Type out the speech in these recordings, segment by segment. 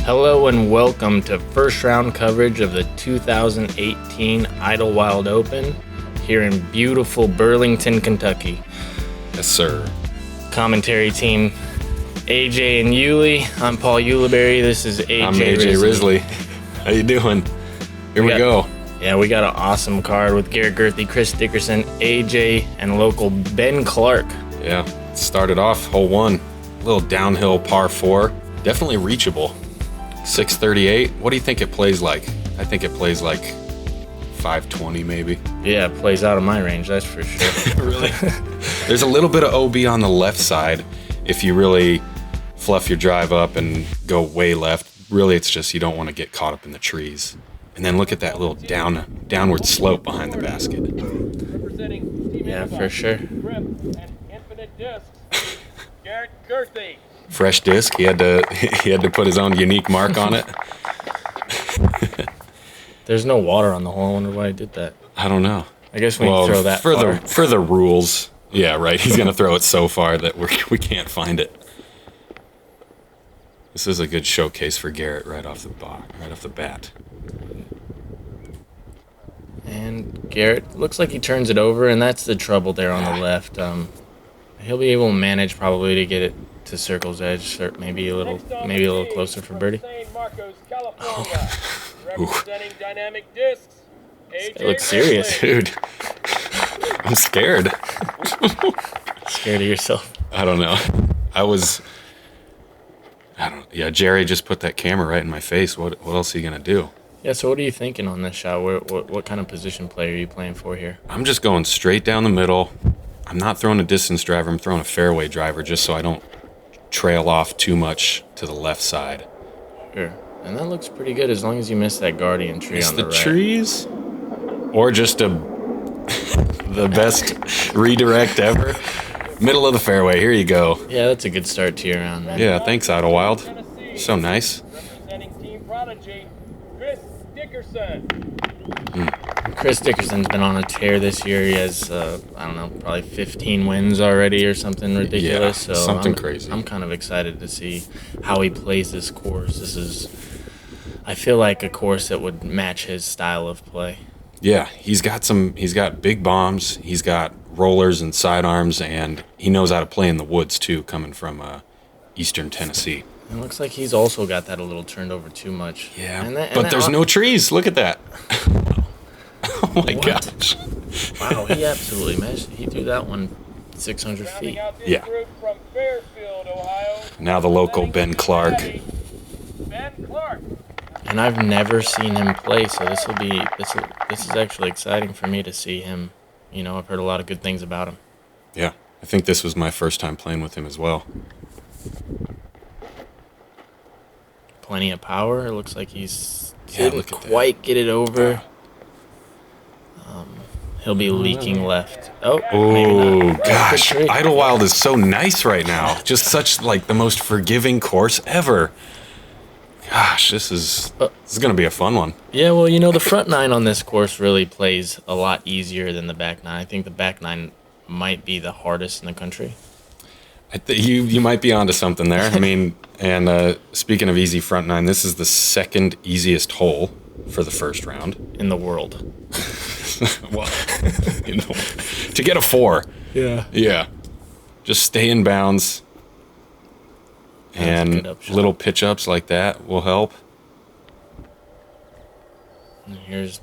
Hello and welcome to first round coverage of the 2018 Idlewild Open here in beautiful Burlington, Kentucky. Yes, sir. Commentary team, AJ and Uli. I'm Paul Ulibarri. This is AJ. I'm AJ Risley. How you doing? Here we go. Yeah, we got an awesome card with Garrett Gurthie, Chris Dickerson, AJ, and local Ben Clark. Yeah, started off hole one, a little downhill par 4, definitely reachable. 638. What do you think it plays like? I think it plays like 520 maybe. Yeah, it plays out of my range, that's for sure. Really? There's a little bit of OB on the left side if you really fluff your drive up and go way left. Really, it's just you don't want to get caught up in the trees. And then look at that little downward slope behind the basket. Yeah, for sure. Garrett Gurthie. Fresh disc. He had to put his own unique mark on it. There's no water on the hole. I wonder why he did that. I don't know. I guess we can throw that far. For the rules. Yeah, right. He's gonna throw it so far that we can't find it. This is a good showcase for Garrett right off the bat. And Garrett looks like he turns it over, and that's the trouble there on the left. He'll be able to manage probably to get it to circle's edge, or maybe a little closer for birdie. Representing Dynamic Discs. It looks serious, Dude. I'm scared. Scared of yourself? I don't know. Yeah, Jerry just put that camera right in my face. What else are you gonna do? Yeah, so what are you thinking on this shot? What kind of position play are you playing for here? I'm just going straight down the middle. I'm not throwing a distance driver. I'm throwing a fairway driver just so I don't trail off too much to the left side. Sure. And that looks pretty good as long as you miss that guardian tree on the right. Trees? Or just the best redirect ever. Middle of the fairway. Here you go. Yeah, that's a good start to your round, man. Yeah, thanks, Idlewild. So nice. Representing Team Prodigy, Chris Dickerson. Chris Dickerson's been on a tear this year. He has, probably 15 wins already or something ridiculous. Yeah, so something crazy. I'm kind of excited to see how he plays this course. I feel like a course that would match his style of play. Yeah, he's got big bombs, he's got rollers and sidearms, and he knows how to play in the woods too, coming from eastern Tennessee. It looks like he's also got that a little turned over too much. Yeah, but there's no trees. Look at that. Oh my gosh. Wow, he absolutely missed. He threw that one 600 feet. Yeah. From Fairfield, Ohio. Now the local Ben Clark. Ben Clark. And I've never seen him play, so this is actually exciting for me to see him. You know, I've heard a lot of good things about him. Yeah, I think this was my first time playing with him as well. Plenty of power. It looks like he's didn't quite get it over. He'll be leaking left. Oh, maybe not. Gosh, Idlewild is so nice right now. Just such like the most forgiving course ever. Gosh, this is going to be a fun one. Yeah, well, you know, the front nine on this course really plays a lot easier than the back nine. I think the back nine might be the hardest in the country. You might be onto something there. I mean, and speaking of easy front nine, this is the second easiest hole for the first round. In the world. Well, to get a 4. Yeah. Yeah. Just stay in bounds. And little pitch ups like that will help. And here's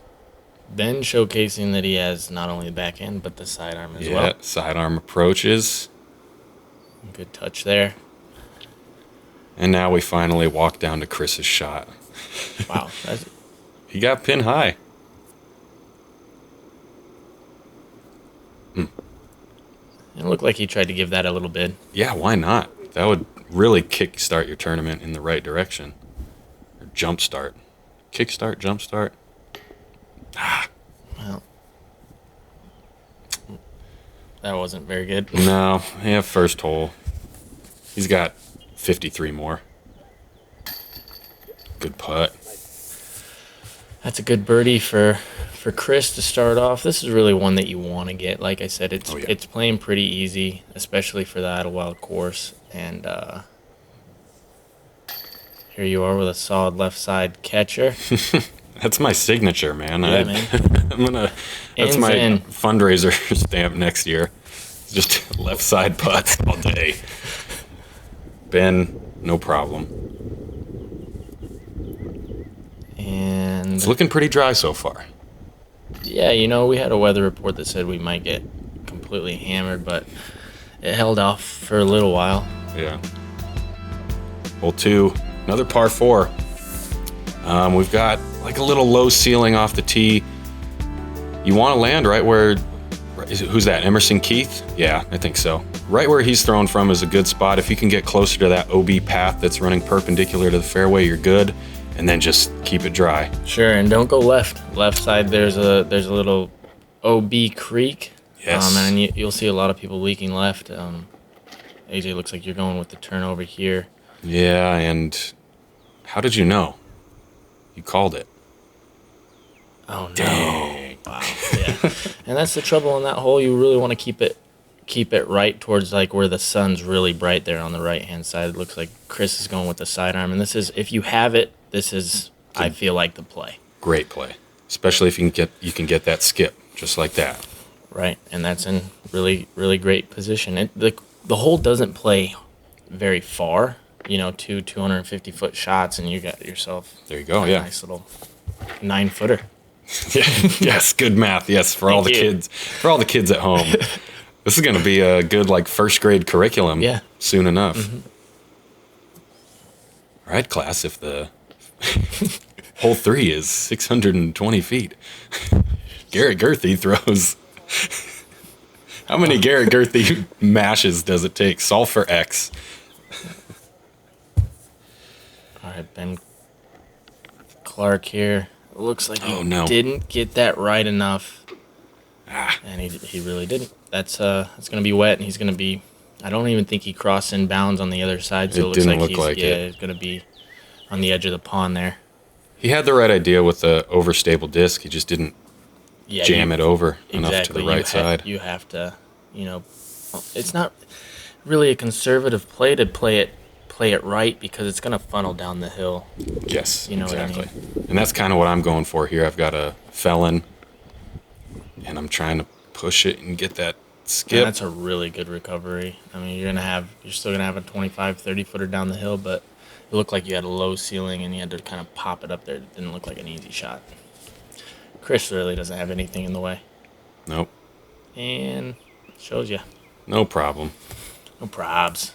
Ben showcasing that he has not only the back end, but the sidearm as well. Yeah, sidearm approaches. Good touch there. And now we finally walk down to Chris's shot. Wow. He got pin high. It looked like he tried to give that a little bit. Yeah, why not? That would really kickstart your tournament in the right direction. Or jumpstart. Kickstart, jumpstart. Well, that wasn't very good. No, yeah, first hole. He's got 53 more. Good putt. That's a good birdie for Chris to start off. This is really one that you want to get. Like I said, it's playing pretty easy, especially for the Idlewild course. And here you are with a solid left side catcher. That's my signature, man. Yeah, man. That's Ends my in. fundraiser stamp next year. Just left side putts all day. Ben, no problem. And It's looking pretty dry so far. yeah, we had a weather report that said we might get completely hammered, but it held off for a little while. Yeah. Hole 2, another par 4. We've got like a little low ceiling off the tee. You want to land right where, who's that, Emerson Keith? Yeah, I think so. Right where he's thrown from is a good spot. If you can get closer to that OB path that's running perpendicular to the fairway, you're good. And then just keep it dry. Sure, and don't go left. Left side, there's a little OB creek. Yes. And you'll see a lot of people leaking left. AJ, looks like you're going with the turn over here. Yeah, and how did you know? You called it. Oh no! Dang. Wow. Yeah. And that's the trouble in that hole. You really want to keep it right towards like where the sun's really bright there on the right hand side. It looks like Chris is going with the sidearm, and this is, if you have it, this is, I feel like, the play. Great play, especially if you can get that skip just like that. Right, and that's in really, really great position. The hole doesn't play very far, 250-foot shots, and you got yourself There you go. a Yeah. nice little 9-footer. Yes. Good math. Yes, for all the Thank you. kids. For all the kids at home. This is going to be a good like first grade curriculum. Yeah. Soon enough. All right, class. If the hole 3 is 620 feet, Garrett Gurthie throws. How many Garrett Gurthie mashes does it take? Solve for X. All right, Ben Clark here. It looks like he Oh, no. didn't get that right enough, Ah, and he really didn't. It's gonna be wet, and he's gonna be. I don't even think he crossed in bounds on the other side, so It it looks didn't like look he's like it. it's gonna be on the edge of the pond there. he had the right idea with the overstable disc. He just didn't Yeah, jam you- it over enough to exactly. the right side. You have to, it's not really a conservative play to play it right, because it's gonna funnel down the hill. Yes, You know what I exactly. And that's kind of what I'm going for here. I've got a felon, and I'm trying to push it and get that And skip. that's a really good recovery. I mean, you're still gonna have a 25-30 footer down the hill, but it looked like you had a low ceiling and you had to kind of pop it up there. It didn't look like an easy shot. Chris really doesn't have anything in the way, Nope, and shows you. no problem. No probs.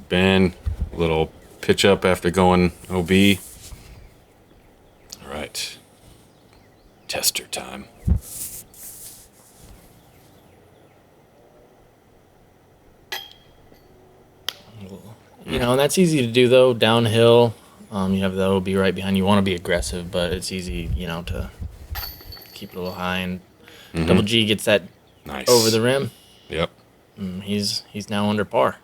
Ben, little pitch up after going OB. All right, tester time. And that's easy to do though. Downhill, you have the OB right behind you. Want to be aggressive, but it's easy, to keep it a little high. And Double G gets that Nice. over the rim. Yep. He's now under par.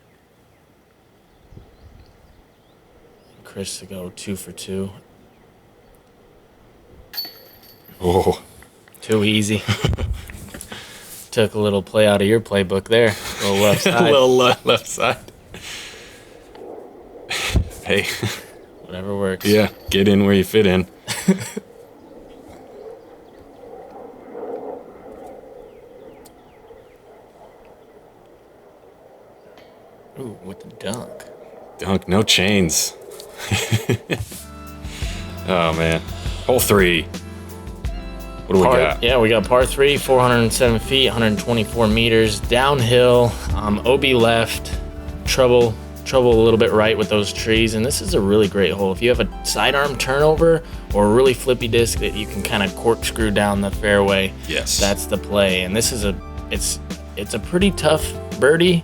Chris to go 2 for 2. Oh, Too easy. Took a little play out of your playbook there. A little left side. left side. Hey, Whatever works. yeah, get in where you fit in. Ooh, with the dunk. Dunk, no chains. Oh man, hole 3. What do we got? Yeah, we got par 3, 407 feet, 124 meters, downhill, OB left, trouble a little bit right with those trees, and this is a really great hole. If you have a sidearm turnover or a really flippy disc that you can kind of corkscrew down the fairway, Yes. that's the play. And this is it's a pretty tough birdie,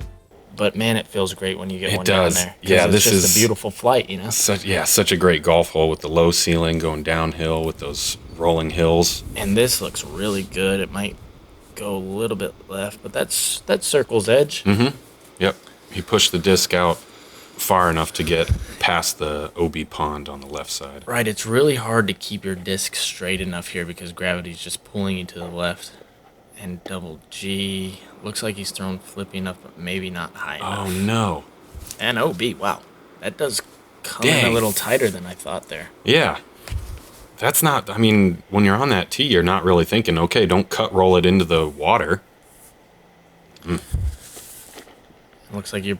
but man, it feels great when you get It one does. down there. 'Cause Yeah, it's this just is- a beautiful flight, such a great golf hole with the low ceiling going downhill with those rolling hills. And this looks really good. It might go a little bit left, but that's circle's edge. Yep. He pushed the disc out far enough to get past the OB pond on the left side. Right, it's really hard to keep your disc straight enough here because gravity's just pulling you to the left. And double G. Looks like he's thrown flippy enough, but maybe not high enough. Oh, no. And OB, wow. That does come in Dang. a little tighter than I thought there. Yeah. That's not, I mean, when you're on that tee, you're not really thinking, okay, don't cut roll it into the water. Looks like you're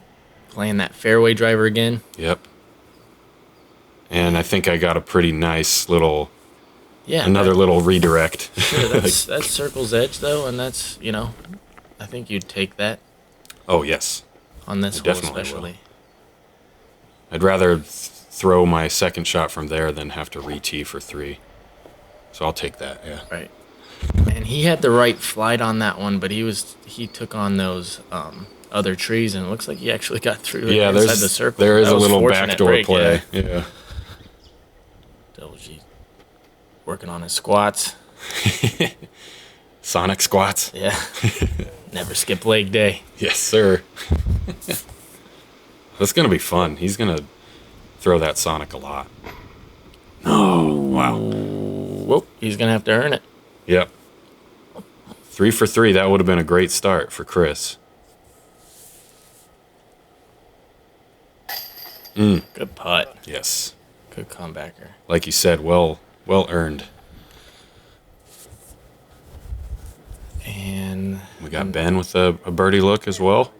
playing that fairway driver again. Yep. And I think I got a pretty nice little, Yeah. another little redirect. Sure, that's circle's edge, though, and that's, you know, I think you'd take that Oh, yes. on this I hole definitely especially. I'd rather throw my second shot from there than have to re-tee for 3. So I'll take that, yeah. Right. And he had the right flight on that one, but he took on those other trees, and it looks like he actually got through Yeah, inside the circle. there is That a was little fortunate backdoor break, play. Yeah. Yeah. Double G working on his squats. Sonic squats. Yeah. Never skip leg day. Yes, sir. That's going to be fun. He's going to throw that Sonic a lot. Oh, wow. Whoop. He's going to have to earn it. Yep. 3 for 3. That would have been a great start for Chris. Good putt. Yes. Good comebacker. Like you said, well earned. And We got Ben with a birdie look as well.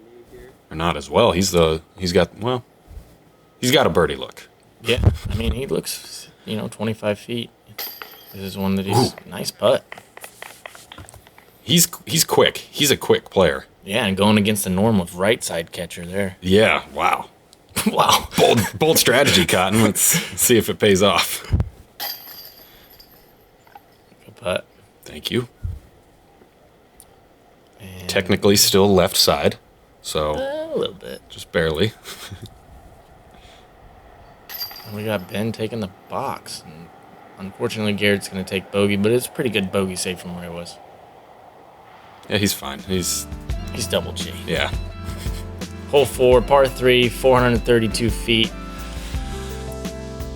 Or not as well. He's got a birdie look. yeah, I mean, he looks, 25 feet. This is one that he's nice putt. He's quick. He's a quick player. Yeah, and going against the norm of right side catcher there. Yeah, wow. Wow. Bold strategy, Cotton. Let's see if it pays off. Good putt. Thank you. And Technically still left side, so a little bit. just barely. And we got Ben taking the box. And unfortunately, Garrett's going to take bogey, but it's a pretty good bogey save from where he was. Yeah, he's fine. He's double G. yeah. Hole 4, par 3, 432 feet.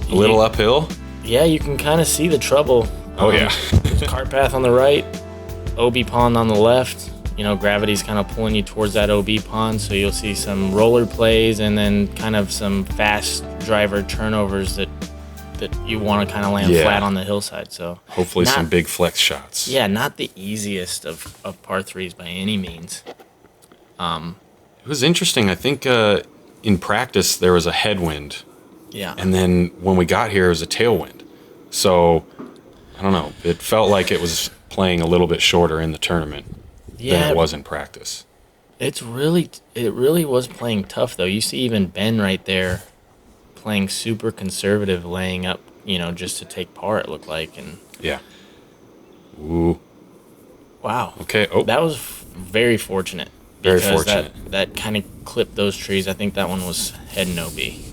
A little uphill. Yeah, you can kind of see the trouble. Oh yeah. There's a cart path on the right, OB pond on the left. Gravity's kind of pulling you towards that OB pond, so you'll see some roller plays and then kind of some fast driver turnovers that you want to kind of land Yeah. flat on the hillside. So Hopefully some big flex shots. Yeah, not the easiest of par 3s by any means. It was interesting. I think in practice there was a headwind, Yeah. and then when we got here it was a tailwind. So I don't know. It felt like it was playing a little bit shorter in the tournament than it was in practice. It really was playing tough, though. You see even Ben right there playing super conservative, laying up, just to take par, it looked like. And Yeah. Ooh. wow. Okay. Oh. That was very fortunate. Very because fortunate. That kind of clipped those trees. I think that one was head no B.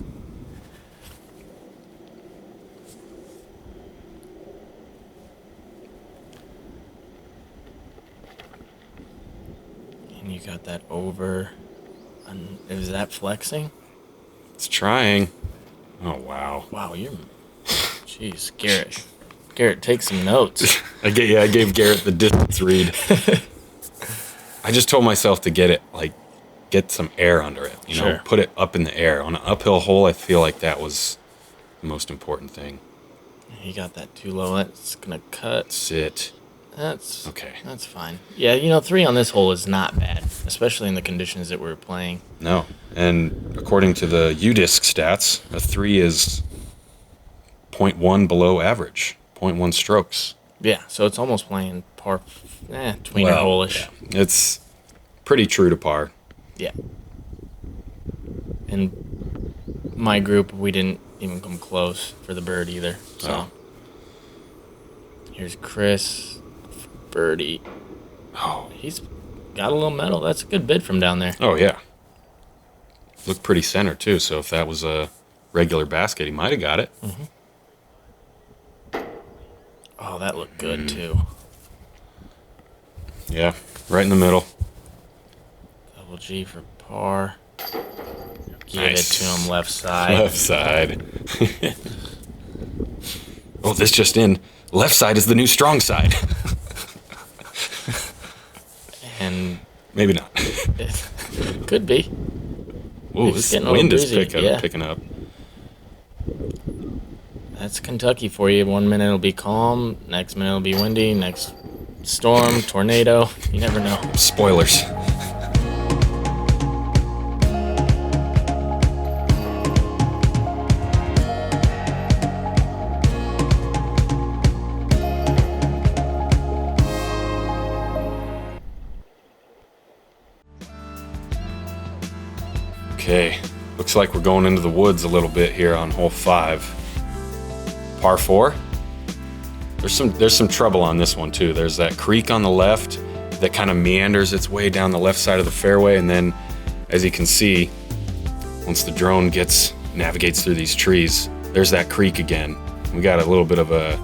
And you got that over. And is that flexing? It's trying. Oh wow. Wow, you're... Jeez, Garrett. Garrett, take some notes. I gave Garrett the distance read. I just told myself to get some air under it. Sure. Put it up in the air. On an uphill hole, I feel like that was the most important thing. You got that too low. That's going to cut. Sit. That's Okay. That's fine. Yeah, 3 on this hole is not bad, especially in the conditions that we're playing. No. And according to the UDisc stats, a 3 is 0.1 below average. 0.1 strokes. Yeah, so it's almost playing par, tweener hole-ish. Yeah. It's pretty true to par. Yeah. In my group, we didn't even come close for the bird either. So here's Chris for birdie. Oh. He's got a little metal. That's a good bid from down there. Oh, yeah. Looked pretty center, too, so if that was a regular basket, he might have got it. Mm-hmm. Oh, that looked good, too. Yeah, right in the middle. Double G for par. Give Nice. it to him left side. Left side. Oh, this just in. Left side is the new strong side. Maybe not. Could be. Ooh, It's this getting a little wind is breezy, yeah. picking up. That's Kentucky for you. 1 minute it'll be calm, next minute it'll be windy, next storm, tornado. You never know. Spoilers. Okay, looks like we're going into the woods a little bit here on hole 5. Par 4. There's some trouble on this one too. There's that creek on the left that kind of meanders its way down the left side of the fairway, and then, as you can see, once the drone navigates through these trees, there's that creek again. We got a little bit of a,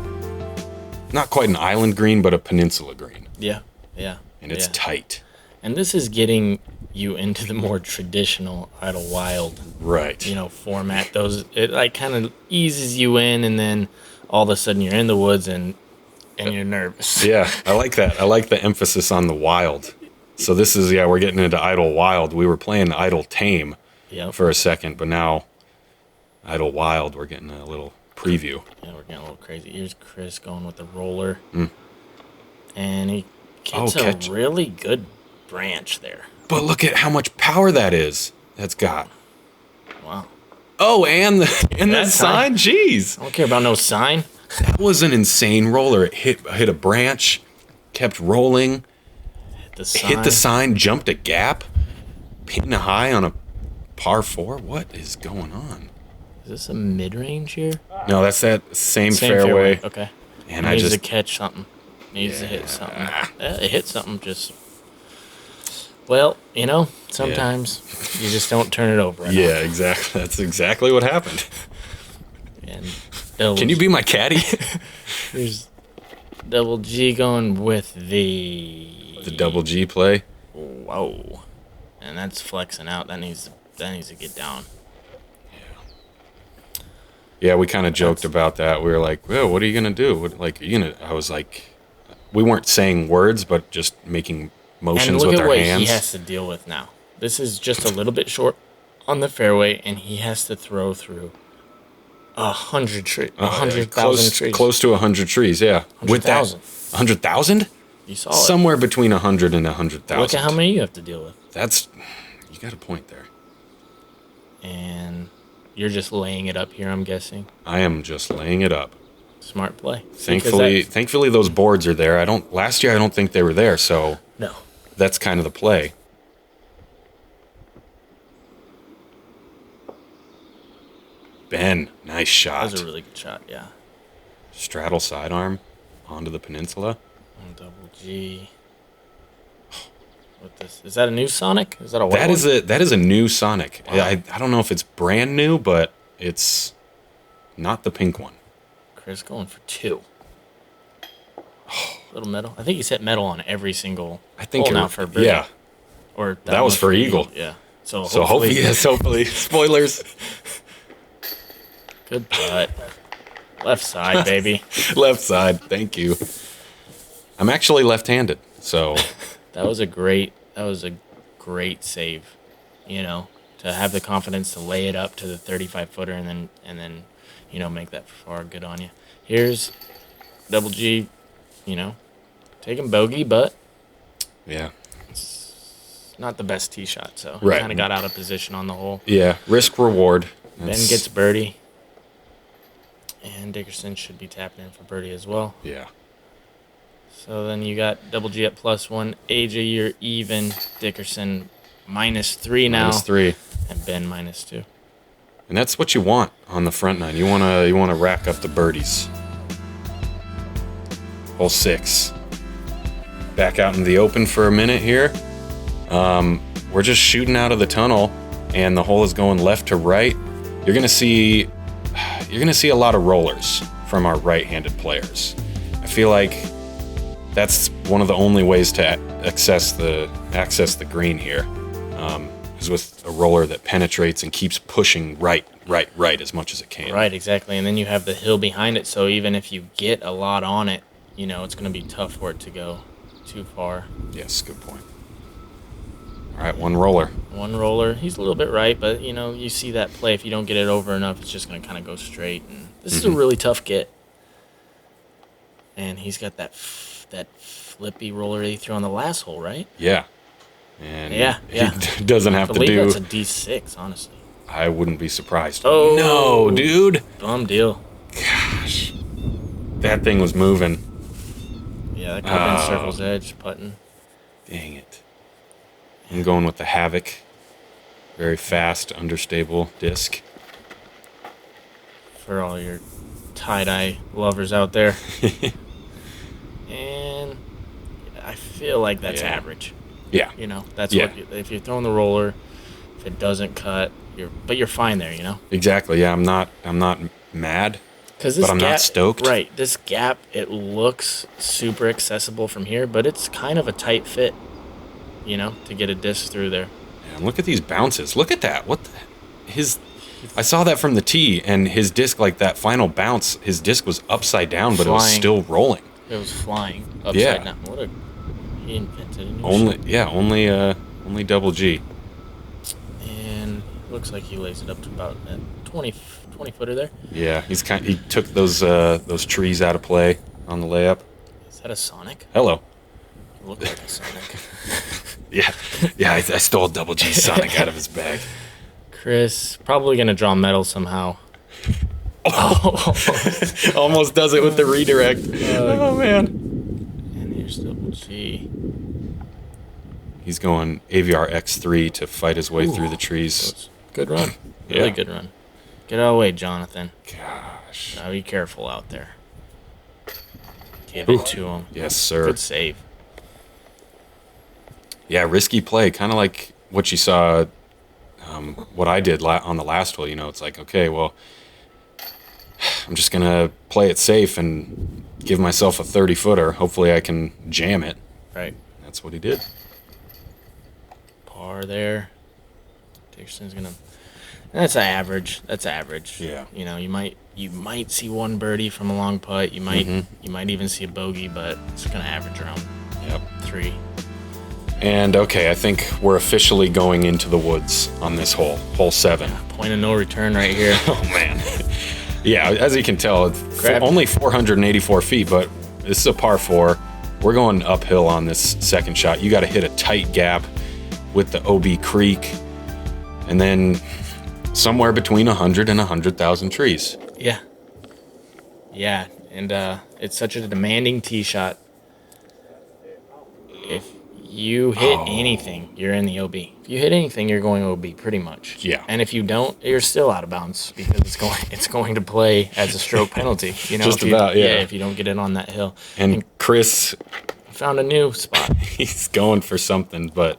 not quite an island green, but a peninsula green. Yeah. And it's tight. And this is getting you into the more traditional Idlewild, right? Format. It like kind of eases you in, and then all of a sudden you're in the woods and you're nervous. Yeah, I like that. I like the emphasis on the wild. So this is, we're getting into Idlewild. We were playing Idle Tame for a second, but now Idlewild, we're getting a little preview. Yeah, we're getting a little crazy. Here's Chris going with the roller, and he gets a really good branch there. But look at how much power that's got. Wow. Oh, and the sign? Jeez. I don't care about no sign. That was an insane roller. It hit a branch, kept rolling, hit the sign, jumped a gap, pinned a high on a par 4. What is going on? Is this a mid-range here? No, that's that same fairway. Okay. And it needs to catch something. Needs to hit something. It hit something just... Well, sometimes you just don't turn it over. Yeah, exactly. That's exactly what happened. And Can you be my caddy? Here's Double G going with the Double G play. Whoa, and that's flexing out. That needs to get down. Yeah, we kind of joked about that. We were like, "Well, what are you gonna do? I was like, we weren't saying words, but just making motions with our hands. And look at what he has to deal with now. This is just a little bit short on the fairway, and he has to throw through 100 trees, 100,000 trees. Close to 100 trees, yeah. 100,000. 100,000? You saw it. Somewhere between 100 and 100,000. Look at how many you have to deal with. You got a point there. And you're just laying it up here, I'm guessing. I am just laying it up. Smart play. Thankfully those boards are there. Last year I don't think they were there, so no. That's kind of the play. Ben, nice shot. That was a really good shot, yeah. Straddle sidearm onto the peninsula. Double G. What this? Is that a new Sonic? Is that a white That is a new Sonic. Wow. I don't know if it's brand new, but it's not the pink one. Chris going for 2. Little metal. I think he's hit metal on every single hole now for birdie. Yeah. Or that was for eagle. Yeah. So hopefully. Spoilers. Good putt. Left side, baby. Left side. Thank you. I'm actually left-handed, so that was a great save. To have the confidence to lay it up to the 35-footer and then make that far good on you. Here's Double G, taking bogey, but yeah, it's not the best tee shot, so right. He kind of got out of position on the hole. Yeah, risk reward. Ben gets birdie, and Dickerson should be tapping in for birdie as well. Yeah. So then you got Double G at +1, AJ you're even, Dickerson -3 now, -3, and Ben -2. And that's what you want on the front nine. You wanna rack up the birdies. Hole 6. Back out in the open for a minute here. We're just shooting out of the tunnel, and the hole is going left to right. You're gonna see a lot of rollers from our right-handed players. I feel like that's one of the only ways to access the green here, is with a roller that penetrates and keeps pushing right as much as it can. Right, exactly. And then you have the hill behind it, so even if you get a lot on it, it's going to be tough for it to go too far. Yes, good point. All right, one roller. One roller. He's a little bit right, but, you know, you see that play. If you don't get it over enough, it's just going to kind of go straight. And this is a really tough get. And he's got that flippy roller he threw on the last hole, right? Yeah. And yeah. he doesn't have I to believe do... that's a D6, honestly. I wouldn't be surprised. Oh. No, dude. Bum deal. Gosh. That thing was moving. Yeah, that could have been Circle's Edge putting. Dang it. I'm going with the Havoc. Very fast, understable disc. For all your tie-dye lovers out there. And I feel like that's average. Yeah. You know, that's what if you're throwing the roller, if it doesn't cut, you're fine there, you know? Exactly. Yeah, I'm not mad, but I'm not stoked. Right. This gap, it looks super accessible from here, but it's kind of a tight fit, you know, to get a disc through there. And look at these bounces. Look at that. I saw that from the tee, and his disc, like that final bounce, his disc was upside down, but it was still rolling. It was flying upside down. He invented a new shot. Only double G. And looks like he lays it up to about that 20 footer there. Yeah, he took those trees out of play on the layup. Is that a Sonic? Hello. It looked like a Sonic. Yeah, I stole double G Sonic out of his bag. Chris, probably going to draw metal somehow. Almost does it with the redirect. Oh, man. And here's double G. He's going AVR X3 to fight his way through the trees. Good run. Really good run. Get out of the way, Jonathan. Gosh. Now be careful out there. Give it to him. Yes, sir. Good save. Yeah, risky play. Kind of like what you saw, what I did on the last hole. You know, it's like, okay, well, I'm just going to play it safe and give myself a 30-footer. Hopefully I can jam it. Right. That's what he did. Par there. Dickerson's going to... That's average. Yeah. You know, you might see one birdie from a long putt. You might even see a bogey, but it's going to average around 3. And okay, I think we're officially going into the woods on this hole, hole 7. Point of no return right here. Oh man. Yeah, as you can tell, it's only 484 feet, but this is a par 4. We're going uphill on this second shot. You got to hit a tight gap with the OB Creek, and then somewhere between 100 and 100,000 trees. Yeah. Yeah, and it's such a demanding tee shot. If you hit anything, you're in the OB. If you hit anything, you're going OB pretty much. Yeah. And if you don't, you're still out of bounds because it's going to play as a stroke penalty. You know, Just about, yeah. If you don't get it on that hill. And Chris found a new spot. He's going for something, but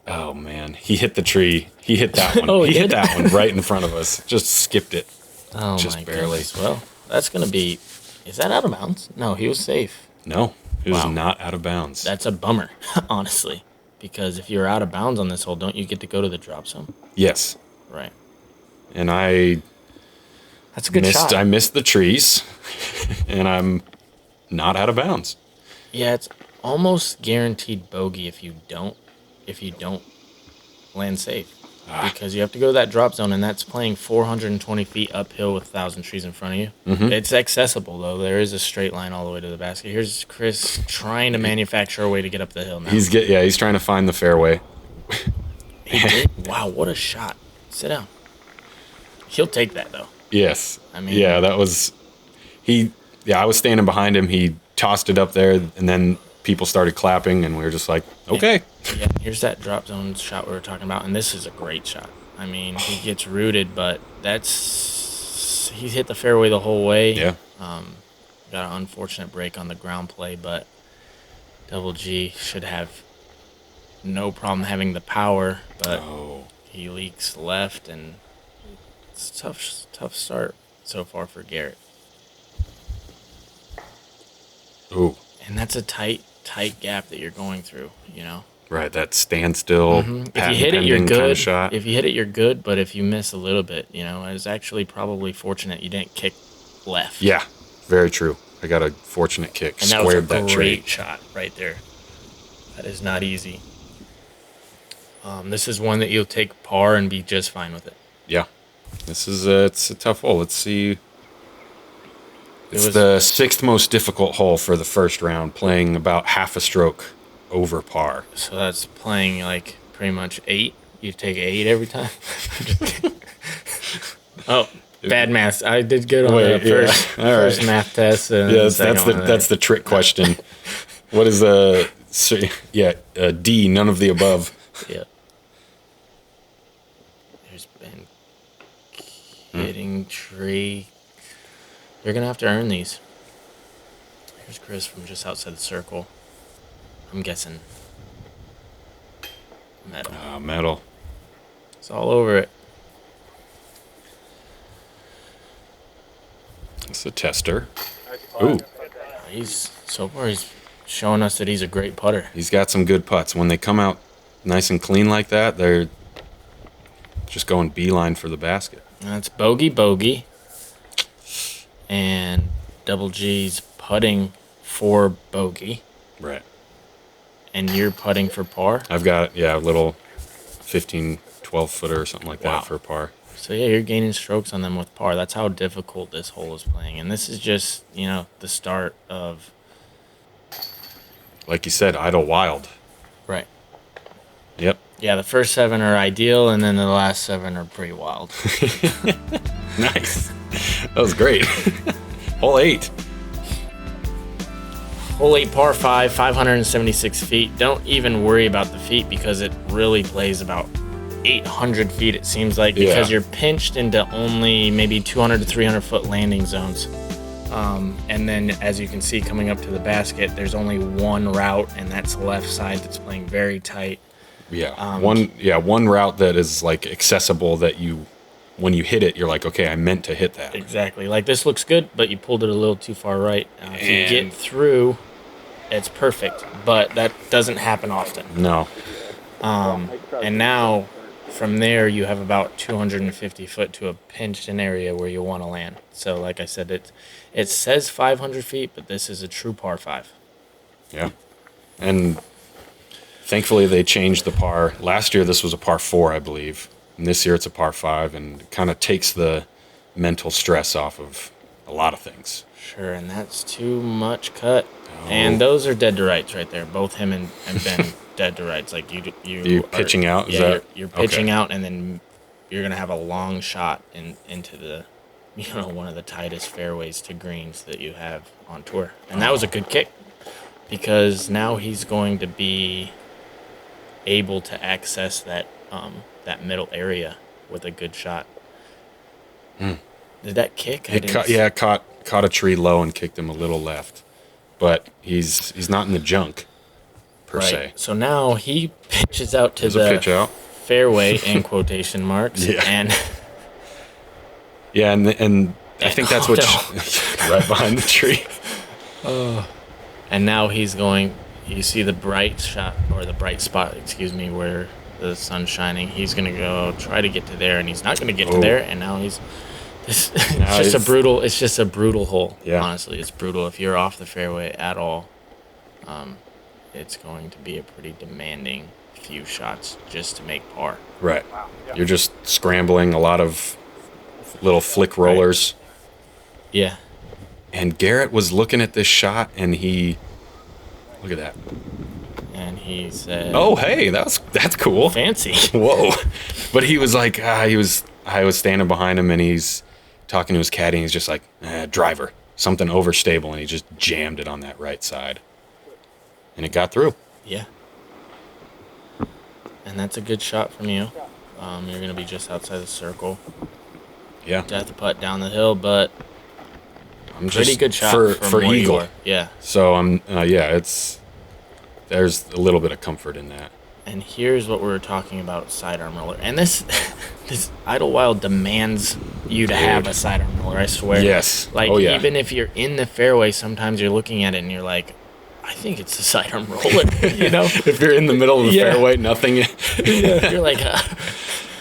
oh man, he hit the tree. He hit that one. He hit that one right in front of us. Just skipped it. Oh, just my barely. Goodness. Well, that's going to be... Is that out of bounds? No, he was safe. No, he was not out of bounds. That's a bummer, honestly. Because if you're out of bounds on this hole, don't you get to go to the drop zone? Yes. Right. And that's a good shot. I missed the trees, and I'm not out of bounds. Yeah, it's almost guaranteed bogey if you don't land safe. Because you have to go to that drop zone, and that's playing 420 feet uphill with 1,000 trees in front of you. Mm-hmm. It's accessible, though. There is a straight line all the way to the basket. Here's Chris trying to manufacture a way to get up the hill now. He's trying to find the fairway. He did? Wow, what a shot. Sit down. He'll take that, though. Yes. I mean... Yeah, that was... I was standing behind him. He tossed it up there, and then people started clapping, and we were just like, okay. Yeah, here's that drop zone shot we were talking about, and this is a great shot. I mean, he gets rooted, but he's hit the fairway the whole way. Yeah. Got an unfortunate break on the ground play, but Double G should have no problem having the power, but he leaks left, and it's a tough start so far for Garrett. Ooh. And that's a tight gap that you're going through, you know? Right, that standstill. Mm-hmm. If you hit it, you're good. Kind of shot. If you hit it, you're good. But if you miss a little bit, you know, it's actually probably fortunate you didn't kick left. Yeah, very true. I got a fortunate kick. And Squared that was a great tree. shot right there. That is not easy. This is one that you'll take par and be just fine with it. Yeah. This is it's a tough hole. Let's see. It's the 6th most difficult hole for the first round, playing about half a stroke over par. So that's playing like pretty much 8. You take 8 every time. Oh, bad math. I did good on the first math test. And that's the trick question. What is D? None of the above. Yeah. There's been hitting tree. You're gonna have to earn these. Here's Chris from just outside the circle. I'm guessing metal. Metal. It's all over it. It's a tester. Ooh. He's showing us that he's a great putter. He's got some good putts. When they come out nice and clean like that, they're just going beeline for the basket. That's bogey. And Double G's putting for bogey. Right. And you're putting for par? I've got, a little 15, 12-footer or something like that for par. So, yeah, you're gaining strokes on them with par. That's how difficult this hole is playing. And this is just, the start of... Like you said, Idlewild. Right. Yep. Yeah, the first 7 are ideal, and then the last 7 are pretty wild. Nice. That was great. Hole 8. Hole 8, par 5, 576 feet. Don't even worry about the feet because it really plays about 800 feet, it seems like, because you're pinched into only maybe 200 to 300 foot landing zones. And then, as you can see, coming up to the basket, there's only one route, and that's the left side that's playing very tight. Yeah, one route that is like accessible that when you hit it, you're like, okay, I meant to hit that. Exactly. Like, this looks good, but you pulled it a little too far right. If you get through, it's perfect, but that doesn't happen often. No. And now, from there, you have about 250 foot to a pinched-in area where you want to land. So, like I said, it says 500 feet, but this is a true par 5. Yeah. And thankfully, they changed the par. Last year, this was a par 4, I believe. And this year, it's a par 5, and it kind of takes the mental stress off of a lot of things. Sure, and that's too much cut. Oh. And those are dead to rights right there. Both him and Ben dead to rights. Like you pitching out? You're pitching out, and then you're gonna have a long shot into the, one of the tightest fairways to greens that you have on tour. And that was a good kick, because now he's going to be able to access that middle area with a good shot. Did that kick? Caught a tree low and kicked him a little left, but he's not in the junk per se. So now he pitches out to the pitch out. Fairway in quotation marks. And I think that's right behind the tree. And now he's going. You see the bright spot, where the sun's shining. He's gonna go try to get to there, and he's not gonna get to there. And now it's just a brutal hole. Yeah. Honestly, it's brutal. If you're off the fairway at all, it's going to be a pretty demanding few shots just to make par. Right. Wow. Yeah. You're just scrambling, a lot of little flick rollers. Right. Yeah. And Garrett was looking at this shot, and look at that. And he said, "Oh, hey, that's cool, fancy." Whoa! But he was like, I was standing behind him, and he's talking to his caddy, and he's just like, driver, something overstable, and he just jammed it on that right side, and it got through. Yeah. And that's a good shot from you. You're gonna be just outside the circle. Yeah. Death putt down the hill, but I'm just pretty good shot for eagle. Yeah. So there's a little bit of comfort in that. And here's what we were talking about: sidearm roller. And this Idlewild demands you to have a sidearm roller. I swear. Yes. Even if you're in the fairway, sometimes you're looking at it and you're like, I think it's a sidearm roller. If you're in the middle of the fairway, nothing. You're like,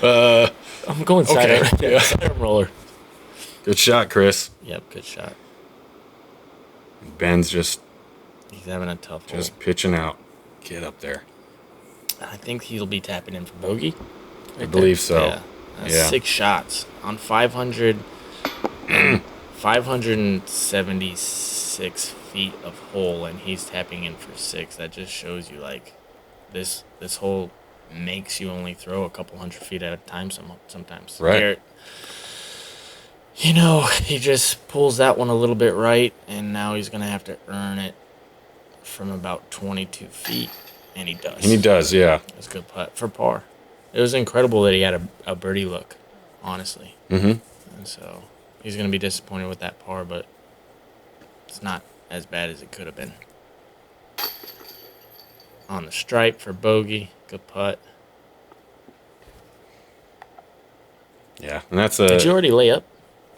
I'm going sidearm. Okay. Sidearm roller. Good shot, Chris. Yep, good shot. Ben's he's having a tough hole. Just pitching out. Get up there. I think he'll be tapping in for bogey. I believe so. Yeah. Yeah. 6 shots on 576 feet of hole, and he's tapping in for 6. That just shows you, like, this hole makes you only throw a couple hundred feet at a time sometimes. Right. Garrett, you know, he just pulls that one a little bit right, and now he's going to have to earn it from about 22 feet, and he does. And he does, yeah. That's a good putt for par. It was incredible that he had a birdie look, honestly. Mm-hmm. And so he's going to be disappointed with that par, but it's not as bad as it could have been. On the stripe for bogey. Good putt. Yeah, and that's a. Did you already lay up?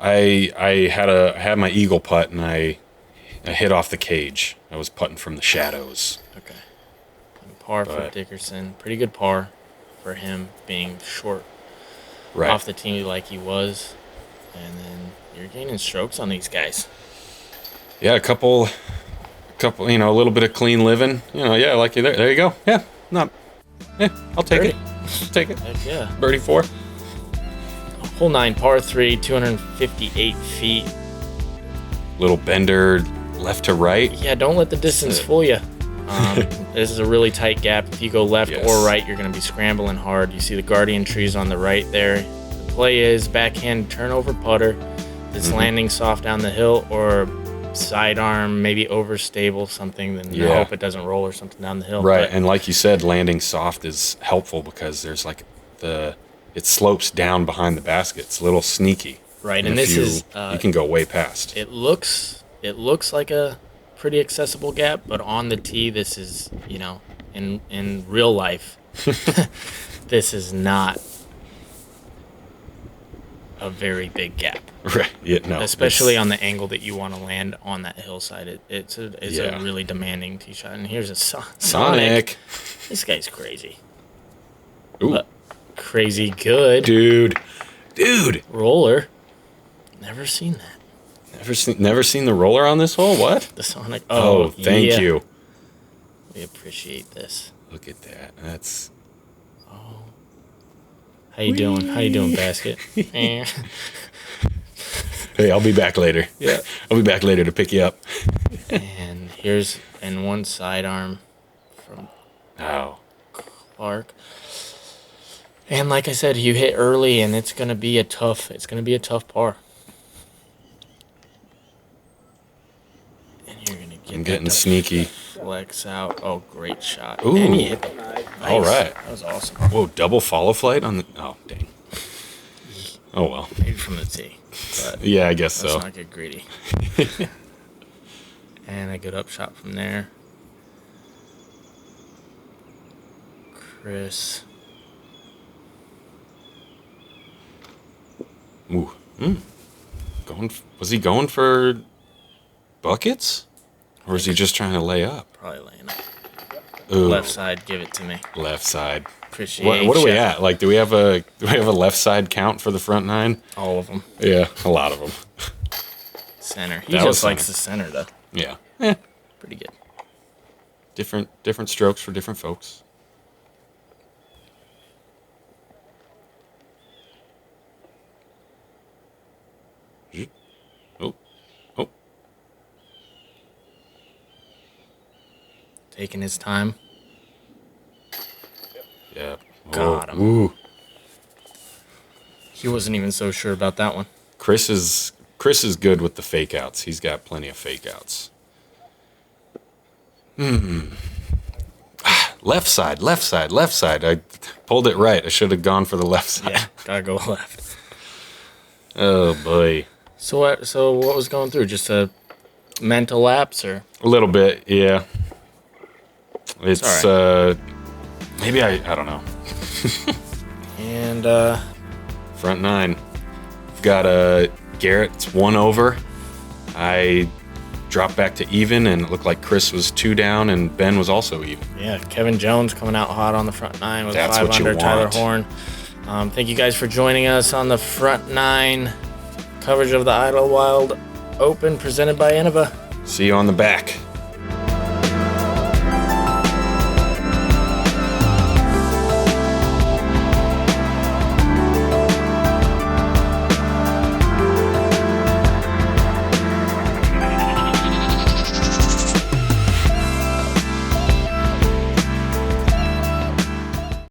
I had my eagle putt, and I hit off the cage. I was putting from the shadows. Okay. And par for Dickerson. Pretty good par for him being short off the tee like he was. And then you're gaining strokes on these guys. Yeah, a couple, you know, a little bit of clean living. You know, yeah, like there you go. Yeah, I'll take it. Take it. Heck yeah. Birdie 4. Hole 9, par 3, 258 feet. Little bender left to right. Yeah, don't let the distance fool you. This is a really tight gap. If you go left or right, you're going to be scrambling hard. You see the guardian trees on the right there. The play is backhand turnover putter that's landing soft down the hill, or sidearm, maybe overstable something, then you hope it doesn't roll or something down the hill. Right, and like you said, landing soft is helpful because there's like it slopes down behind the basket. It's a little sneaky. Right, and this is you can go way past. It looks like a pretty accessible gap, but on the tee, this is, you know, in real life, this is not a very big gap. Right. Yeah. No. Especially on the angle that you want to land on that hillside. It's a really demanding tee shot. And here's a Sonic. This guy's crazy. Ooh. But crazy good. Dude. Roller. Never seen that. Never seen the roller on this hole? What? The Sonic. Oh, thank you. We appreciate this. Look at that. That's. Oh. How you doing? How you doing, basket? Hey, I'll be back later. Yeah. I'll be back later to pick you up. And here's one sidearm from Clark. And like I said, you hit early, and it's gonna be a tough par. And you're gonna get. I'm getting sneaky. Flex out. Oh, great shot. Ooh. And you hit it. Nice. All right. That was awesome. Whoa, double FollowFlight on the. Oh, dang. Oh well. Maybe from the tee. But yeah, I guess so. Let's not get greedy. And a good up shot from there. Chris. Ooh. Was he going for buckets? Or is he just trying to lay up? Probably laying up. Ooh. Left side, give it to me. Left side. Appreciate. What are we at? Like, do we have a left side count for the front 9? All of them. Yeah, a lot of them. Center. He just likes the center, though. Yeah. Pretty good. Different strokes for different folks. Oh. Taking his time. Yeah. Got him. Ooh. He wasn't even so sure about that one. Chris is good with the fake outs. He's got plenty of fake outs. Left side. I pulled it right. I should have gone for the left side. Yeah, gotta go left. Oh boy. So what was going through? Just a mental lapse, or A little bit, yeah. It's all maybe I don't know. And Front 9. Got Garrett's 1 over. I dropped back to even, and it looked like Chris was 2 down, and Ben was also even. yeah, Kevin Jones coming out hot on the front 9 with That's 5 what you under. Tyler want. Horn. Thank you guys for joining us on the front 9 coverage of the Idlewild Open presented by Innova. See you on the back.